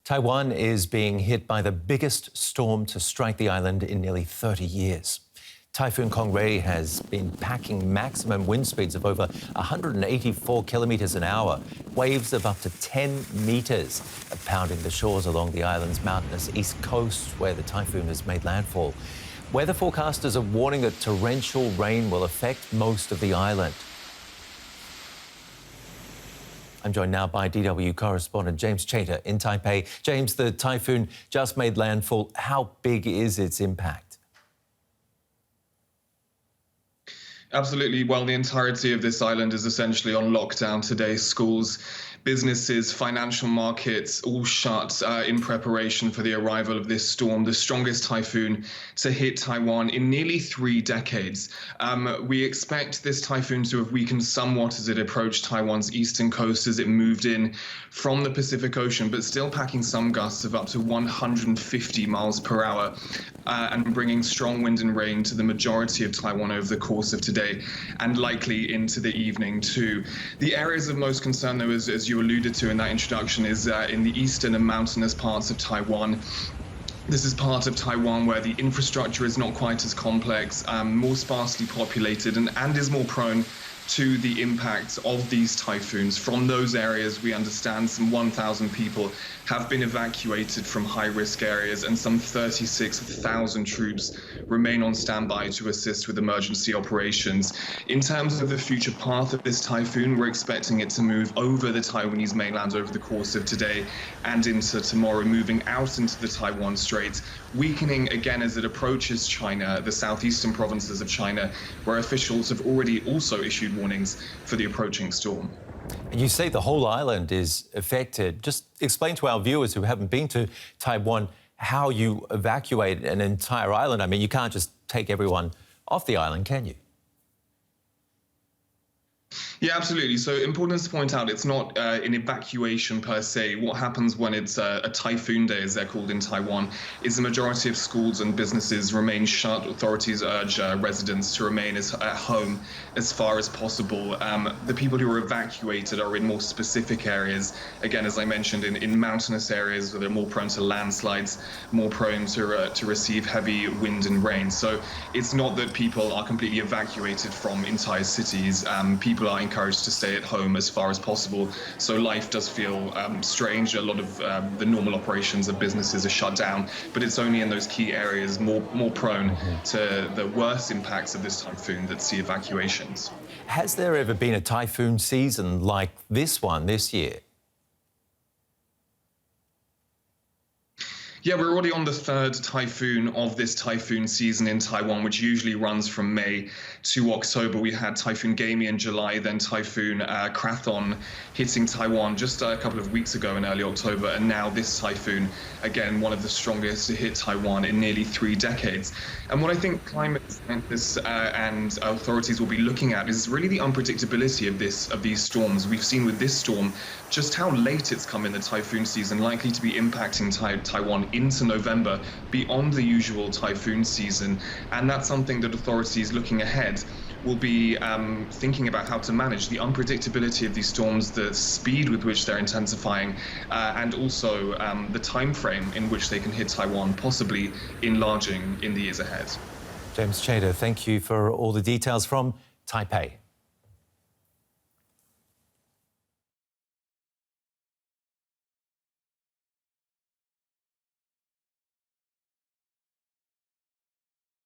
Taiwan is being hit by the biggest storm to strike the island in nearly 30 years. Typhoon Kong-rey has been packing maximum wind speeds of over 184 kilometres an hour. Waves of up to 10 metres are pounding the shores along the island's mountainous east coast, where the typhoon has made landfall. Weather forecasters are warning that torrential rain will affect most of the island. I'm joined now by DW correspondent James Chater in Taipei. James, the typhoon just made landfall. How big is its impact? Absolutely. Well, the entirety of this island is essentially on lockdown today. Schools, businesses, financial markets all shut in preparation for the arrival of this storm, the strongest typhoon to hit Taiwan in nearly 3 decades. We expect this typhoon to have weakened somewhat as it approached Taiwan's eastern coast as it moved in from the Pacific Ocean, but still packing some gusts of up to 150 miles per hour and bringing strong wind and rain to the majority of Taiwan over the course of today and likely into the evening too. The areas of most concern, though, as you alluded to in that introduction, is in the eastern and mountainous parts of Taiwan. This is part of Taiwan where the infrastructure is not quite as complex, more sparsely populated, and is more prone to the impacts of these typhoons. From those areas, we understand some 1,000 people have been evacuated from high-risk areas, and some 36,000 troops remain on standby to assist with emergency operations. In terms of the future path of this typhoon, we're expecting it to move over the Taiwanese mainland over the course of today and into tomorrow, moving out into the Taiwan Strait, weakening again as it approaches China, the southeastern provinces of China, where officials have already also issued warnings for the approaching storm. You say the whole island is affected. Just explain to our viewers who haven't been to Taiwan how you evacuate an entire island. I mean, you can't just take everyone off the island, can you? Yeah, absolutely. So important to point out, it's not an evacuation per se. What happens when it's a typhoon day, as they're called in Taiwan, is the majority of schools and businesses remain shut. Authorities urge residents to remain at home as far as possible. The people who are evacuated are in more specific areas. Again, as I mentioned, in mountainous areas where they're more prone to landslides, more prone to receive heavy wind and rain. So it's not that people are completely evacuated from entire cities. People are encouraged to stay at home as far as possible. So life does feel strange. A lot of the normal operations of businesses are shut down, but it's only in those key areas more prone to the worst impacts of this typhoon that see evacuations. Has there ever been a typhoon season like this one this year? Yeah, we're already on the 3rd typhoon of this typhoon season in Taiwan, which usually runs from May to October. We had Typhoon Gamey in July, then Typhoon Krathon hitting Taiwan just a couple of weeks ago in early October, and now this typhoon, again, one of the strongest to hit Taiwan in nearly 3 decades. And what I think climate scientists and authorities will be looking at is really the unpredictability of these storms. We've seen with this storm just how late it's come in the typhoon season, likely to be impacting Taiwan into November, beyond the usual typhoon season. And that's something that authorities looking ahead will be thinking about how to manage: the unpredictability of these storms, the speed with which they're intensifying, and also the time frame in which they can hit Taiwan, possibly enlarging in the years ahead. James Chater, thank you for all the details from Taipei.